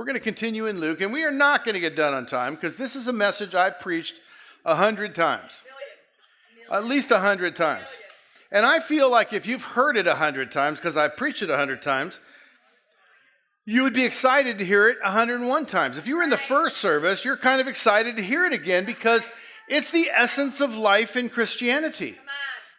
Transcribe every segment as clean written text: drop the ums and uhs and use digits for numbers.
We're going to continue in Luke, and we are not going to get done on time because this is a message I've preached 100 times. At least 100 times. And I feel like if you've heard it 100 times, because I've preached it 100 times, you would be excited to hear it 101 times. If you were in the first service, you're kind of excited to hear it again because it's the essence of life in Christianity.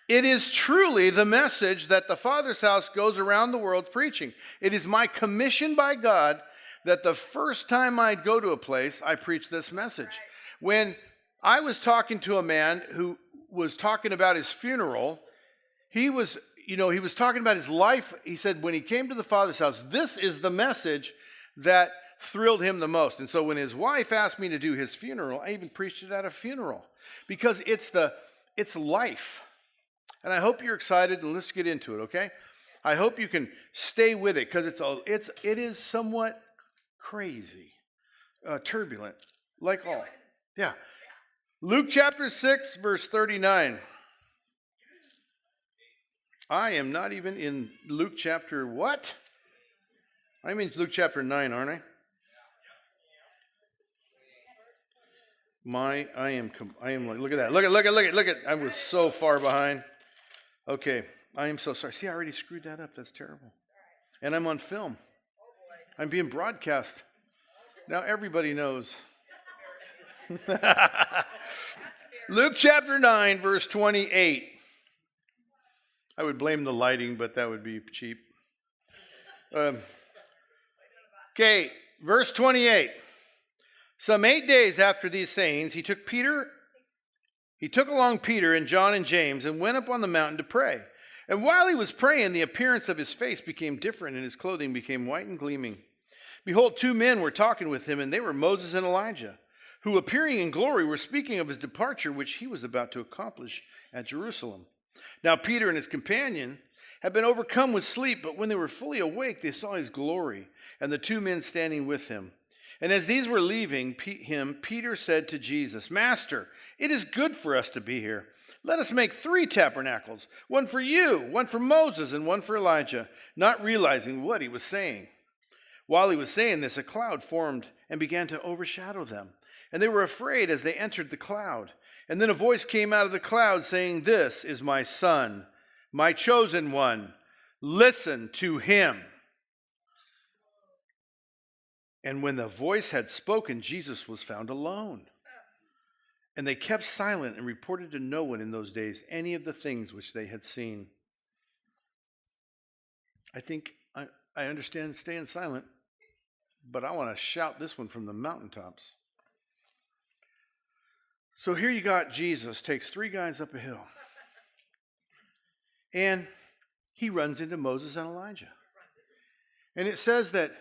It is truly the message that the Father's house goes around the world preaching. It is my commission by God that the first time I go to a place, I preach this message. When I was talking to a man who was talking about his funeral, he was talking about his life. He said when he came to the Father's house, this is the message that thrilled him the most. And so when his wife asked me to do his funeral, I even preached it at a funeral because it's life. And I hope you're excited, and let's get into it, okay? I hope you can stay with it because it is somewhat crazy, turbulent, like all. Yeah. Luke chapter 6, verse 39. I am not even in Luke chapter what? I'm in Luke chapter 9, aren't I? I am like, look at that. Look at, I was so far behind. Okay, I am so sorry. See, I already screwed that up. That's terrible. And I'm on film. I'm being broadcast. Now everybody knows. Luke chapter 9, verse 28. I would blame the lighting, but that would be cheap. Okay, verse 28. Some 8 days after these sayings, he took along Peter and John and James and went up on the mountain to pray. And while he was praying, the appearance of his face became different and his clothing became white and gleaming. Behold, 2 men were talking with him, and they were Moses and Elijah, who appearing in glory were speaking of his departure, which he was about to accomplish at Jerusalem. Now Peter and his companion had been overcome with sleep, but when they were fully awake, they saw his glory and the 2 men standing with him. And as these were leaving him, Peter said to Jesus, Master, it is good for us to be here. Let us make 3 tabernacles, one for you, one for Moses, and one for Elijah, not realizing what he was saying. While he was saying this, a cloud formed and began to overshadow them. And they were afraid as they entered the cloud. And then a voice came out of the cloud saying, This is my son, my chosen one. Listen to him. And when the voice had spoken, Jesus was found alone. And they kept silent and reported to no one in those days any of the things which they had seen. I think I understand staying silent, but I want to shout this one from the mountaintops. So here you got Jesus takes 3 guys up a hill. And he runs into Moses and Elijah. And it says that,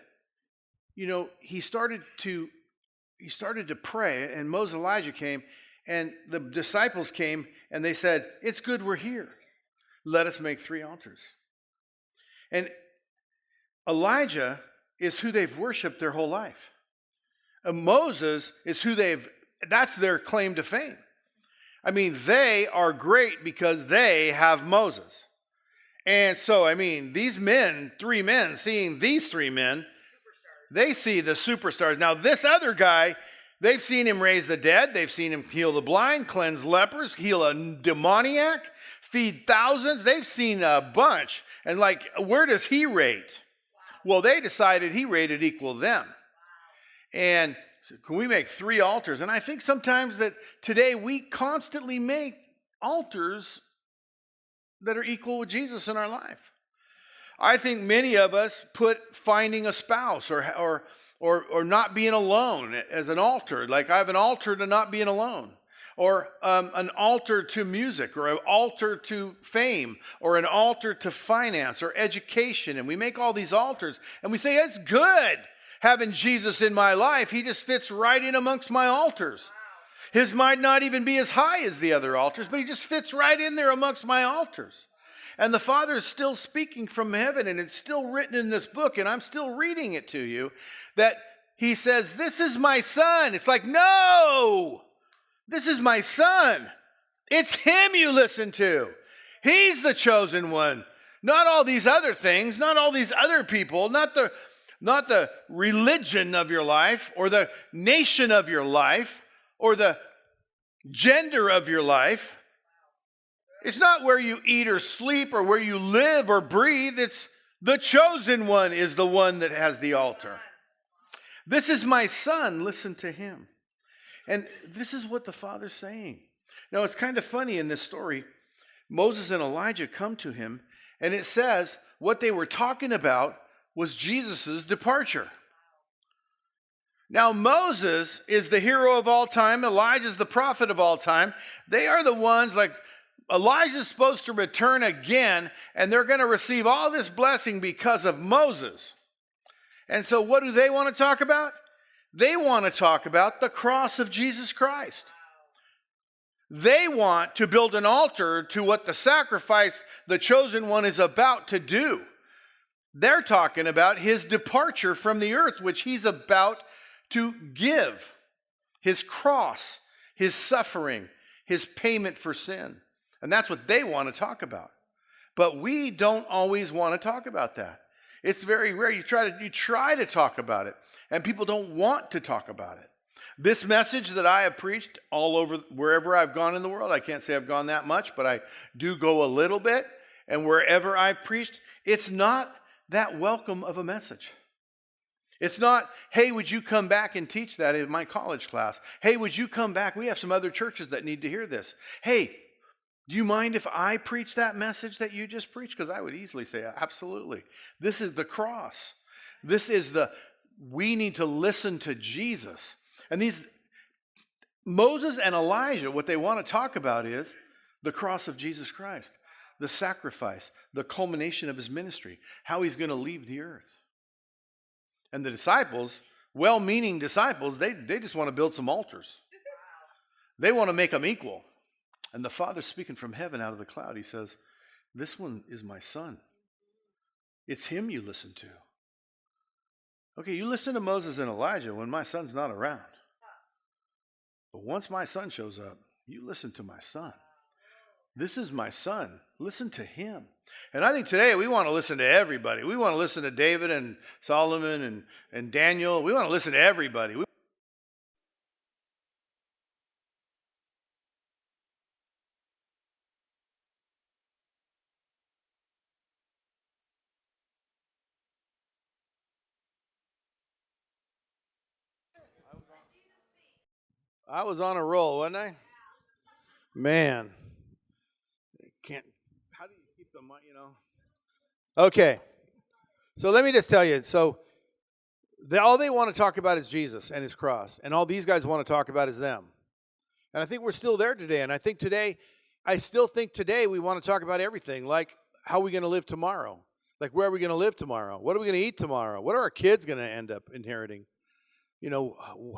he started to pray, and Moses and Elijah came, and the disciples came, and they said, it's good we're here. Let us make 3 altars. And Elijah is who they've worshiped their whole life. And Moses is that's their claim to fame. I mean, they are great because they have Moses. And so, these men, 3 men, seeing these 3 men, they see the superstars. Now, this other guy, they've seen him raise the dead. They've seen him heal the blind, cleanse lepers, heal a demoniac, feed thousands. They've seen a bunch. And where does he rate? Well, they decided he rated equal them. And so can we make 3 altars? And I think sometimes that today we constantly make altars that are equal with Jesus in our life. I think many of us put finding a spouse or not being alone as an altar. Like I have an altar to not being alone. Or an altar to music, or an altar to fame, or an altar to finance or education. And we make all these altars and we say, it's good having Jesus in my life. He just fits right in amongst my altars. His might not even be as high as the other altars, but he just fits right in there amongst my altars. And the Father is still speaking from heaven, and it's still written in this book, and I'm still reading it to you, that he says, this is my son. It's like, no, this is my son. It's him you listen to. He's the chosen one. Not all these other things, not all these other people, not not the religion of your life or the nation of your life or the gender of your life. It's not where you eat or sleep or where you live or breathe. It's the chosen one is the one that has the altar. This is my son, listen to him. And this is what the Father's saying. Now, it's kind of funny in this story. Moses and Elijah come to him, and it says what they were talking about was Jesus' departure. Now, Moses is the hero of all time. Elijah's the prophet of all time. They are the ones, like, Elijah's supposed to return again, and they're going to receive all this blessing because of Moses. And so what do they want to talk about? They want to talk about the cross of Jesus Christ. They want to build an altar to what the sacrifice the chosen one is about to do. They're talking about his departure from the earth, which he's about to give. His cross, his suffering, his payment for sin. And that's what they want to talk about. But we don't always want to talk about that. It's very rare. You try to talk about it, and people don't want to talk about it. This message that I have preached all over, wherever I've gone in the world, I can't say I've gone that much, but I do go a little bit, and wherever I've preached, it's not that welcome of a message. It's not, hey, would you come back and teach that in my college class? Hey, would you come back? We have some other churches that need to hear this. Hey, do you mind if I preach that message that you just preached? Because I would easily say, absolutely. This is the cross. This is we need to listen to Jesus. And Moses and Elijah, what they want to talk about is the cross of Jesus Christ, the sacrifice, the culmination of his ministry, how he's going to leave the earth. And the disciples, well-meaning disciples, they just want to build some altars. They want to make them equal. And the Father speaking from heaven out of the cloud, he says, this one is my son. It's him you listen to. Okay, you listen to Moses and Elijah when my son's not around. But once my son shows up, you listen to my son. This is my son. Listen to him. And I think today we want to listen to everybody. We want to listen to David and Solomon and Daniel. We want to listen to everybody. I was on a roll, wasn't I? Man. How do you keep the mic, Okay. So let me just tell you. So all they want to talk about is Jesus and his cross. And all these guys want to talk about is them. And I think we're still there today. And I still think today we want to talk about everything. Like, how are we going to live tomorrow? Like, where are we going to live tomorrow? What are we going to eat tomorrow? What are our kids going to end up inheriting?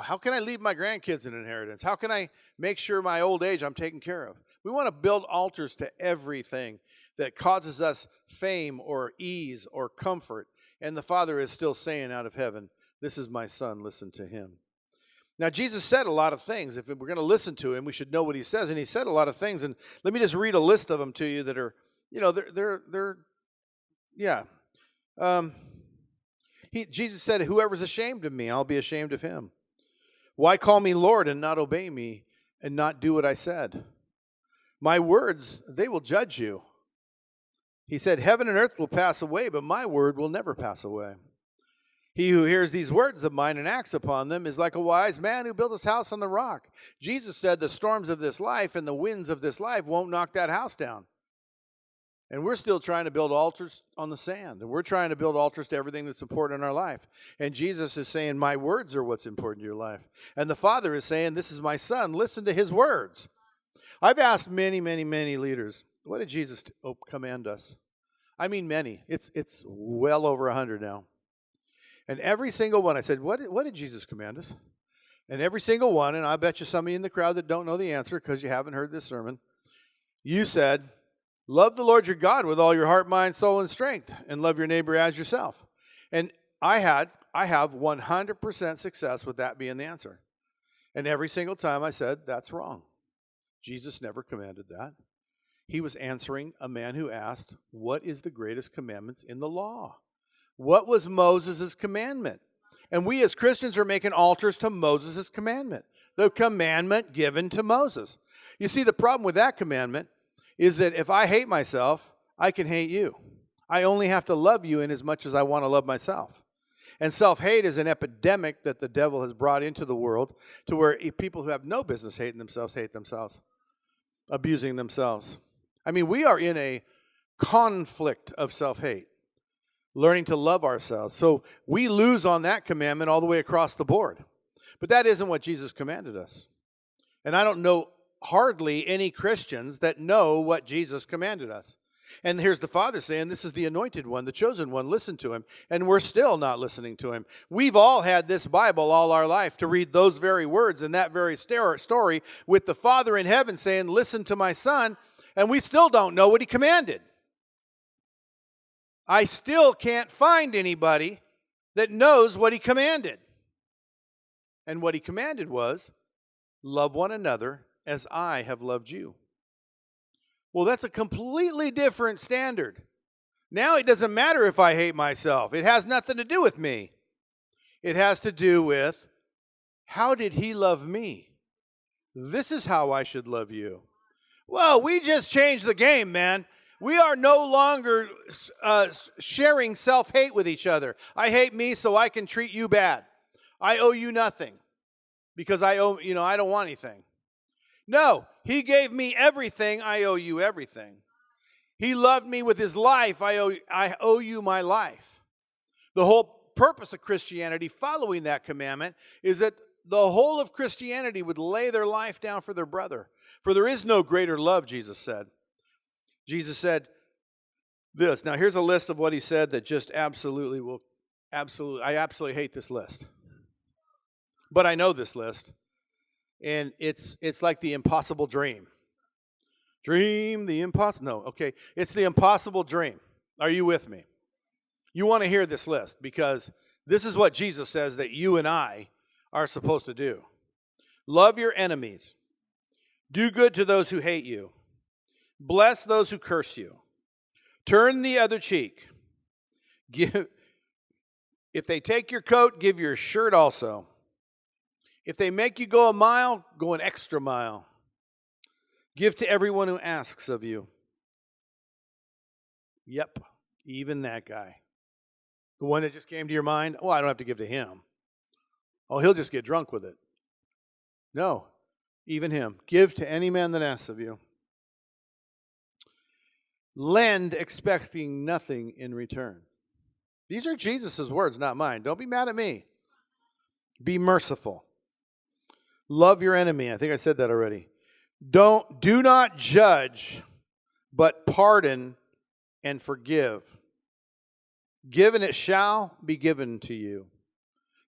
How can I leave my grandkids an inheritance? How can I make sure my old age I'm taken care of? We want to build altars to everything that causes us fame or ease or comfort. And the Father is still saying out of heaven, this is my son, listen to him. Now, Jesus said a lot of things. If we're going to listen to him, we should know what he says. And he said a lot of things. And let me just read a list of them to you that are, Jesus said, whoever's ashamed of me, I'll be ashamed of him. Why call me Lord and not obey me and not do what I said? My words, they will judge you. He said, heaven and earth will pass away, but my word will never pass away. He who hears these words of mine and acts upon them is like a wise man who built his house on the rock. Jesus said the storms of this life and the winds of this life won't knock that house down. And we're still trying to build altars on the sand. And we're trying to build altars to everything that's important in our life. And Jesus is saying, my words are what's important to your life. And the Father is saying, this is my son. Listen to his words. I've asked many, many, many leaders, what did Jesus command us? I mean many. It's well over 100 now. And every single one, I said, what did Jesus command us? And every single one, and I bet you some of you in the crowd that don't know the answer because you haven't heard this sermon, you said, love the Lord your God with all your heart, mind, soul, and strength, and love your neighbor as yourself. And I have 100% success with that being the answer. And every single time I said, that's wrong. Jesus never commanded that. He was answering a man who asked, what is the greatest commandments in the law? What was Moses' commandment? And we as Christians are making altars to Moses' commandment. The commandment given to Moses. You see, the problem with that commandment is that if I hate myself, I can hate you. I only have to love you in as much as I want to love myself. And self-hate is an epidemic that the devil has brought into the world to where people who have no business hating themselves hate themselves, abusing themselves. I mean, we are in a conflict of self-hate, learning to love ourselves. So we lose on that commandment all the way across the board. But that isn't what Jesus commanded us. And I don't know hardly any Christians that know what Jesus commanded us. And here's the Father saying, this is the anointed one, the chosen one, listen to him. And we're still not listening to him. We've all had this Bible all our life to read those very words and that very story with the Father in heaven saying, listen to my Son, and we still don't know what he commanded. I still can't find anybody that knows what he commanded. And what he commanded was, love one another as I have loved you. Well, that's a completely different standard. Now it doesn't matter if I hate myself. It has nothing to do with me. It has to do with, how did he love me? This is how I should love you. Well, we just changed the game, man. We are no longer sharing self-hate with each other. I hate me so I can treat you bad. I owe you nothing because I don't want anything. No, he gave me everything. I owe you everything. He loved me with his life. I owe you my life. The whole purpose of Christianity, following that commandment, is that the whole of Christianity would lay their life down for their brother. For there is no greater love, Jesus said. Jesus said this. Now, here's a list of what he said that just I absolutely hate this list. But I know this list. And it's like the impossible dream. Dream the impossible. No, okay. It's the impossible dream. Are you with me? You want to hear this list because this is what Jesus says that you and I are supposed to do. Love your enemies. Do good to those who hate you. Bless those who curse you. Turn the other cheek. If they take your coat, give your shirt also. If they make you go a mile, go an extra mile. Give to everyone who asks of you. Yep, even that guy. The one that just came to your mind, oh, I don't have to give to him. Oh, he'll just get drunk with it. No, even him. Give to any man that asks of you. Lend expecting nothing in return. These are Jesus' words, not mine. Don't be mad at me. Be merciful. Love your enemy. I think I said that already. Do not judge, but pardon and forgive. Give and it shall be given to you.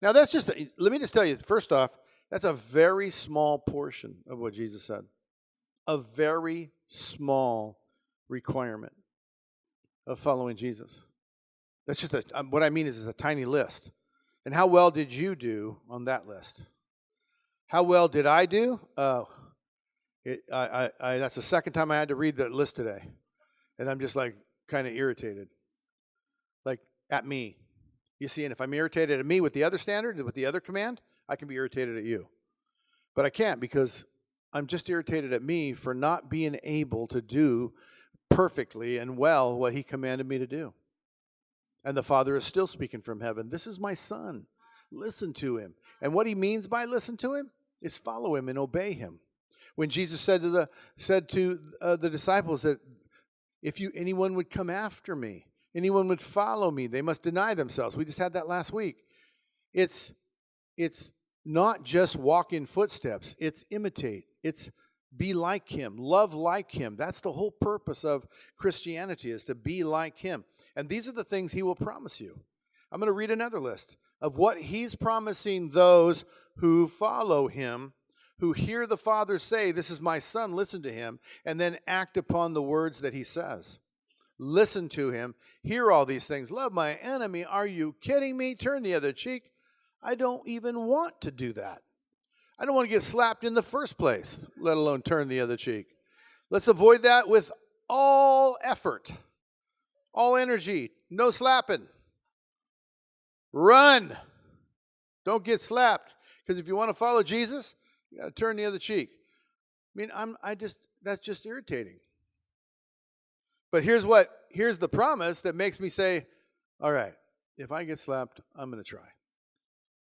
Now let me just tell you, first off, that's a very small portion of what Jesus said. A very small requirement of following Jesus. That's just what I mean is a tiny list. And how well did you do on that list? How well did I do? That's the second time I had to read that list today. And I'm just like kind of irritated. Like at me. You see, and if I'm irritated at me with the other standard, with the other command, I can be irritated at you. But I can't because I'm just irritated at me for not being able to do perfectly and well what he commanded me to do. And the Father is still speaking from heaven. This is my Son. Listen to him. And what he means by listen to him is follow him and obey him. When Jesus said to the disciples that if anyone would come after me, anyone would follow me, they must deny themselves. We just had that last week. It's not just walk in footsteps. It's imitate. It's be like him. Love like him. That's the whole purpose of Christianity, is to be like him. And these are the things he will promise you. I'm going to read another list of what he's promising those who follow him, who hear the Father say, this is my Son, listen to him, and then act upon the words that he says. Listen to him. Hear all these things. Love my enemy. Are you kidding me? Turn the other cheek. I don't even want to do that. I don't want to get slapped in the first place, let alone turn the other cheek. Let's avoid that with all effort, all energy, no slapping. Run. Don't get slapped. Because if you want to follow Jesus, you got to turn the other cheek. I mean, that's just irritating. But here's the promise that makes me say, all right, if I get slapped, I'm going to try.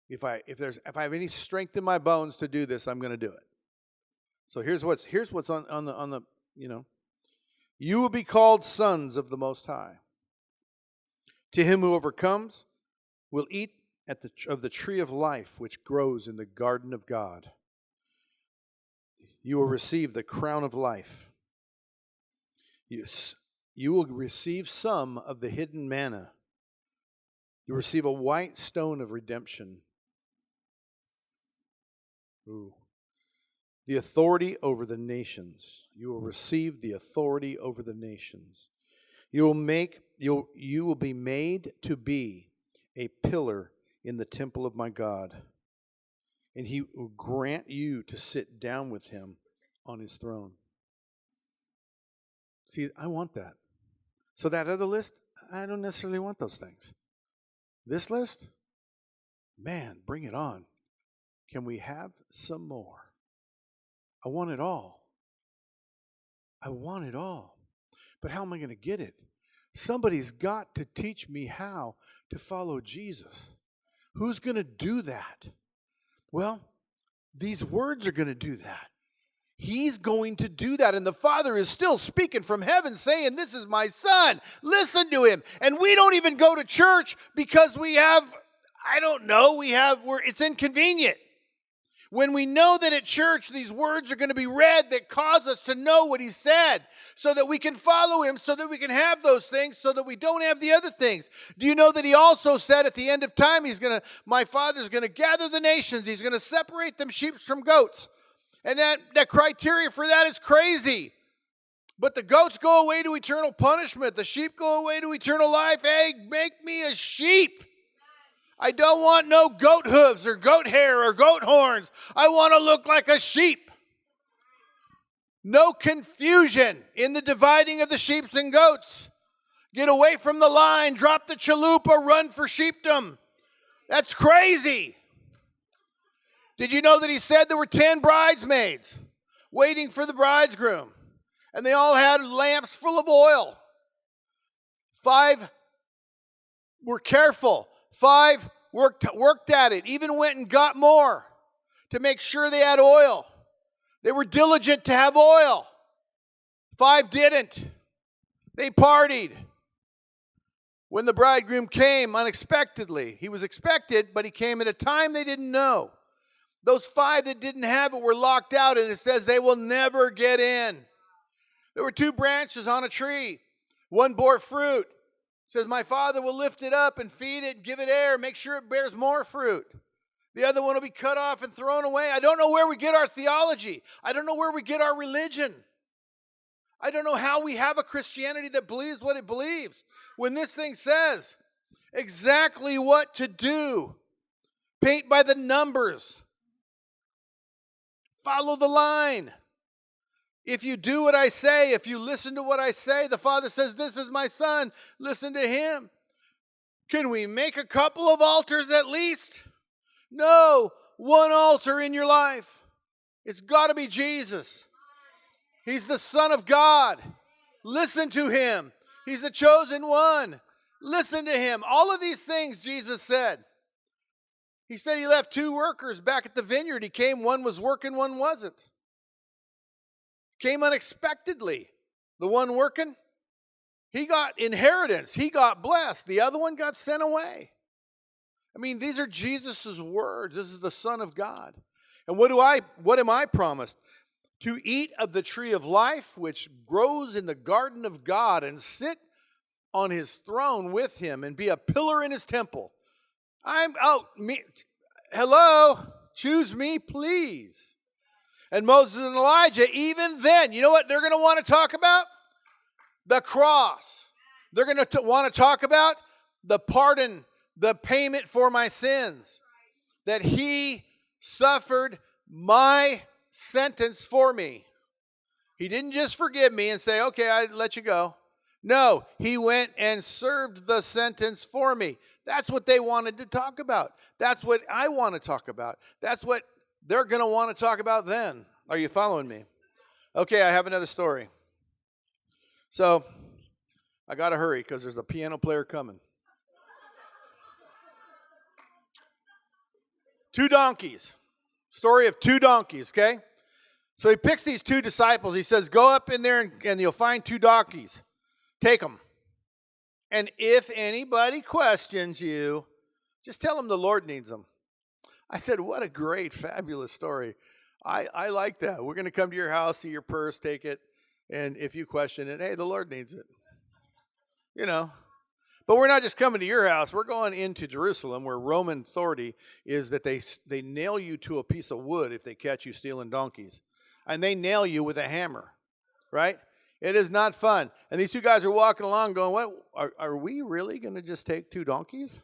If I have any strength in my bones to do this, I'm going to do it. So here's what's on the you will be called sons of the Most High. To him who overcomes will eat of the tree of life which grows in the garden of God. You will receive the crown of life. You will receive some of the hidden manna. You will receive a white stone of redemption. Ooh. The authority over the nations. You will receive the authority over the nations. You will be made to be a pillar in the temple of my God, and he will grant you to sit down with him on his throne. See, I want that. So that other list, I don't necessarily want those things. This list, man, bring it on. Can we have some more? I want it all. I want it all. But how am I going to get it? Somebody's got to teach me how to follow Jesus. Who's going to do that? Well, these words are going to do that. He's going to do that. And the Father is still speaking from heaven saying, this is my Son. Listen to him. And we don't even go to church because we have, it's inconvenient. When we know that at church these words are going to be read that cause us to know what he said so that we can follow him, so that we can have those things, so that we don't have the other things. Do you know that he also said at the end of time, my Father's going to gather the nations. He's going to separate them sheep from goats. And that criteria for that is crazy. But the goats go away to eternal punishment. The sheep go away to eternal life. Hey, make me a sheep. I don't want no goat hooves or goat hair or goat horns. I want to look like a sheep. No confusion in the dividing of the sheep and goats. Get away from the line. Drop the chalupa. Run for sheepdom. That's crazy. Did you know that he said there were 10 bridesmaids waiting for the bridegroom? And they all had lamps full of oil. 5 were careful. 5 worked at it, even went and got more to make sure they had oil. They were diligent to have oil. 5 didn't. They partied. When the bridegroom came unexpectedly, he was expected, but he came at a time they didn't know. Those 5 that didn't have it were locked out, and it says they will never get in. There were 2 branches on a tree. One bore fruit. It says, my Father will lift it up and feed it, give it air, make sure it bears more fruit. The other one will be cut off and thrown away. I don't know where we get our theology. I don't know where we get our religion. I don't know how we have a Christianity that believes what it believes. When this thing says exactly what to do, paint by the numbers, follow the line. If you do what I say, if you listen to what I say, the Father says, this is my Son, listen to him. Can we make a couple of altars at least? No, one altar in your life. It's got to be Jesus. He's the Son of God. Listen to him. He's the chosen one. Listen to him. All of these things Jesus said. He said he left 2 workers back at the vineyard. He came, one was working, one wasn't. Came unexpectedly. The one working, he got inheritance. He got blessed. The other one got sent away. I mean, these are Jesus' words. This is the Son of God. And what am I promised? To eat of the tree of life, which grows in the garden of God, and sit on his throne with him and be a pillar in his temple. Hello, choose me, please. And Moses and Elijah, even then, you know what they're going to want to talk about? The cross. They're going to want to talk about the pardon, the payment for my sins. That he suffered my sentence for me. He didn't just forgive me and say, okay, I let you go. No, he went and served the sentence for me. That's what they wanted to talk about. That's what I want to talk about. That's what they're going to want to talk about then. Are you following me? Okay, I have another story. So I got to hurry because there's a piano player coming. 2 donkeys. Story of 2 donkeys, okay? So he picks these 2 disciples. He says, go up in there and you'll find 2 donkeys. Take them. And if anybody questions you, just tell them the Lord needs them. I said, what a great, fabulous story. I like that. We're going to come to your house, see your purse, take it. And if you question it, hey, the Lord needs it. You know. But we're not just coming to your house. We're going into Jerusalem where Roman authority is that they nail you to a piece of wood if they catch you stealing donkeys. And they nail you with a hammer, right? It is not fun. And these 2 guys are walking along going, what? Are we really going to just take 2 donkeys?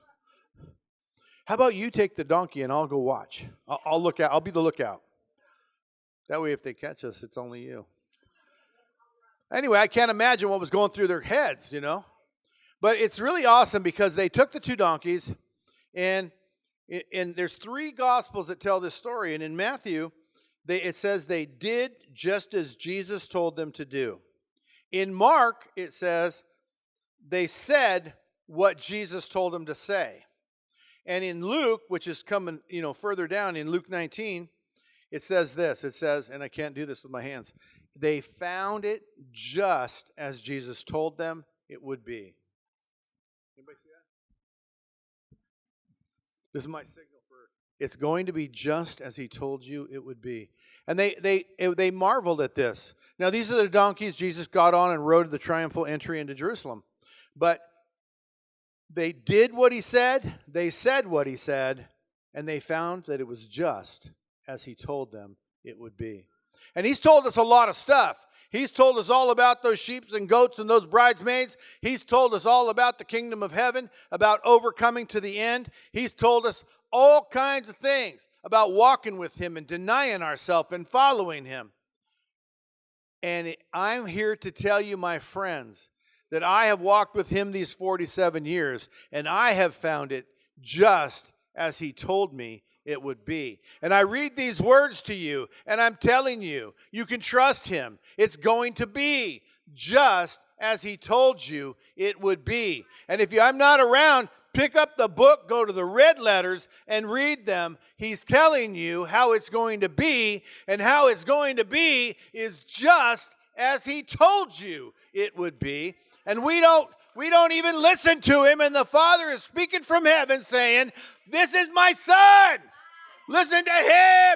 How about you take the donkey and I'll go watch. I'll look out. I'll be the lookout. That way if they catch us, it's only you. Anyway, I can't imagine what was going through their heads, you know. But it's really awesome because they took the 2 donkeys, and there's 3 gospels that tell this story. And in Matthew, it says they did just as Jesus told them to do. In Mark, it says they said what Jesus told them to say. And in Luke, which is coming, further down in Luke 19, it says this. It says, and I can't do this with my hands, they found it just as Jesus told them it would be. Anybody see that? This is my signal for it's going to be just as he told you it would be. And they marveled at this. Now, these are the donkeys Jesus got on and rode the triumphal entry into Jerusalem. But they did what he said, they said what he said, and they found that it was just as he told them it would be. And he's told us a lot of stuff. He's told us all about those sheep and goats and those bridesmaids. He's told us all about the kingdom of heaven, about overcoming to the end. He's told us all kinds of things about walking with him and denying ourselves and following him. And I'm here to tell you, my friends, that I have walked with him these 47 years, and I have found it just as he told me it would be. And I read these words to you, and I'm telling you, you can trust him. It's going to be just as he told you it would be. And if I'm not around, pick up the book, go to the red letters, and read them. He's telling you how it's going to be, and how it's going to be is just as he told you it would be. And we don't even listen to him, and the Father is speaking from heaven saying, this is my son. Listen to him.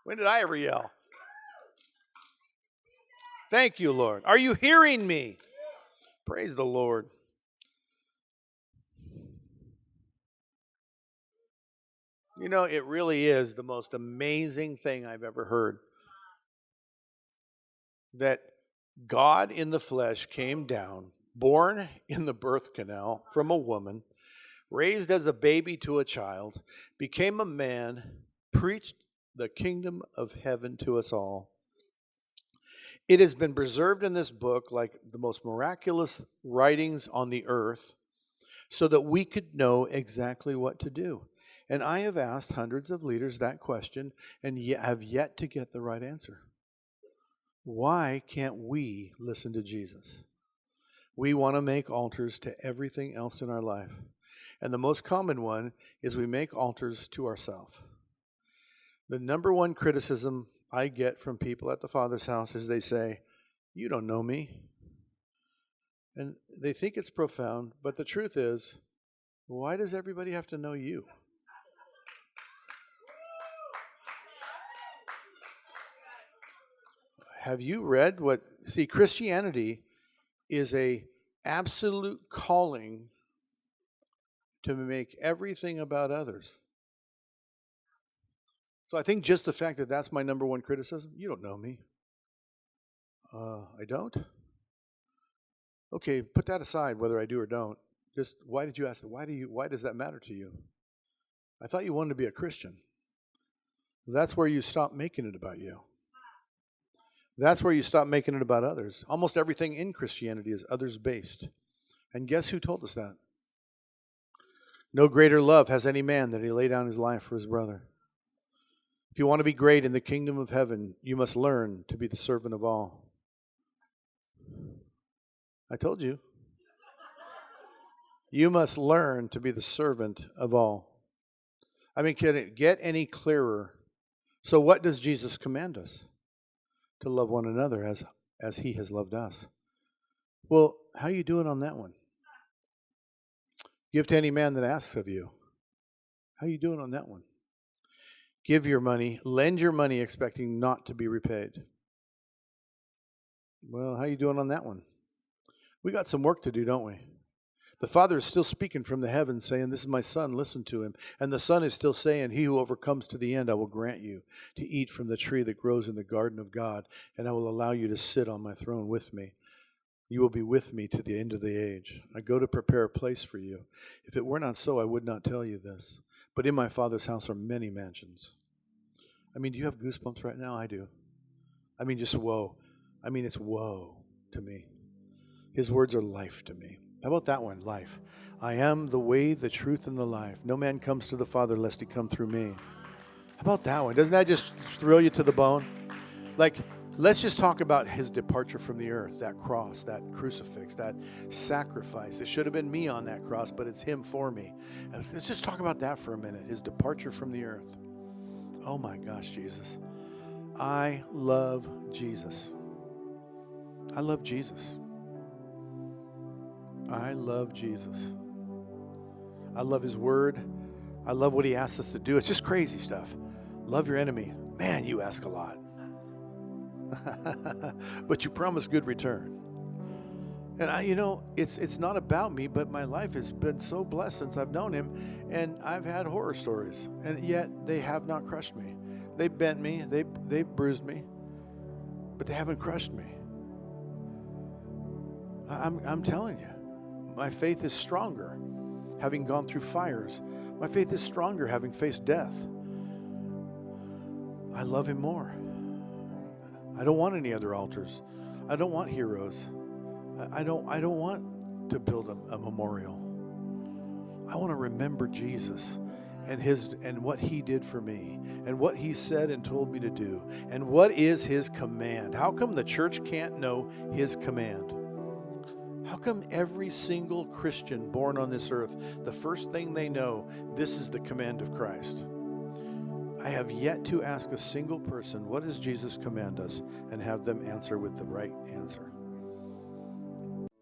When did I ever yell? Thank you, Lord. Are you hearing me? Praise the Lord. You know, it really is the most amazing thing I've ever heard. That God in the flesh came down, born in the birth canal from a woman, raised as a baby to a child, became a man, preached the kingdom of heaven to us all. It has been preserved in this book like the most miraculous writings on the earth so that we could know exactly what to do. And I have asked hundreds of leaders that question and have yet to get the right answer. Why can't we listen to Jesus? We want to make altars to everything else in our life. And the most common one is we make altars to ourselves. The number one criticism I get from people at the Father's house is they say, you don't know me. And they think it's profound, but the truth is, why does everybody have to know you? Have you read what, see, Christianity is a absolute calling to make everything about others. So I think just the fact that that's my number one criticism, you don't know me. I don't? Okay, put that aside, whether I do or don't. Just, why did you ask that? Why does that matter to you? I thought you wanted to be a Christian. That's where you stop making it about you. That's where you stop making it about others. Almost everything in Christianity is others-based. And guess who told us that? No greater love has any man than he lay down his life for his brother. If you want to be great in the kingdom of heaven, you must learn to be the servant of all. I told you. You must learn to be the servant of all. I mean, can it get any clearer? So what does Jesus command us? To love one another as he has loved us. Well, how are you doing on that one? Give to any man that asks of you. How are you doing on that one? Give your money, lend your money expecting not to be repaid. Well, how are you doing on that one? We got some work to do, don't we? The Father is still speaking from the heavens saying, this is my Son, listen to him. And the Son is still saying, he who overcomes to the end, I will grant you to eat from the tree that grows in the garden of God, and I will allow you to sit on my throne with me. You will be with me to the end of the age. I go to prepare a place for you. If it were not so, I would not tell you this. But in my Father's house are many mansions. I mean, do you have goosebumps right now? I do. I mean, just whoa. I mean, it's whoa to me. His words are life to me. How about that one? Life. I am the way, the truth, and the life. No man comes to the Father lest he come through me. How about that one? Doesn't that just thrill you to the bone? Like, let's just talk about his departure from the earth, that cross, that crucifix, that sacrifice. It should have been me on that cross, but it's him for me. And let's just talk about that for a minute, his departure from the earth. Oh my gosh, Jesus. I love Jesus. I love Jesus. I love Jesus. I love his word. I love what he asks us to do. It's just crazy stuff. Love your enemy. Man, you ask a lot. But you promise good return. And it's not about me, but my life has been so blessed since I've known him, and I've had horror stories, and yet they have not crushed me. They bent me, they bruised me, but they haven't crushed me. I'm telling you. My faith is stronger, having gone through fires. My faith is stronger, having faced death. I love him more. I don't want any other altars. I don't want heroes. I don't want to build a memorial. I want to remember Jesus and what he did for me, and what he said and told me to do, and what is his command. How come the church can't know his command? How come every single Christian born on this earth, the first thing they know, this is the command of Christ? I have yet to ask a single person, what does Jesus command us, and have them answer with the right answer.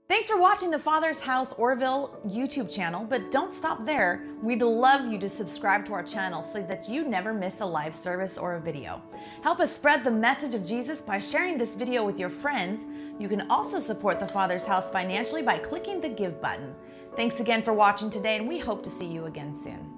Thanks for watching the Father's House Orville YouTube channel, but don't stop there. We'd love you to subscribe to our channel so that you never miss a live service or a video. Help us spread the message of Jesus by sharing this video with your friends. You can also support the Father's House financially by clicking the Give button. Thanks again for watching today, and we hope to see you again soon.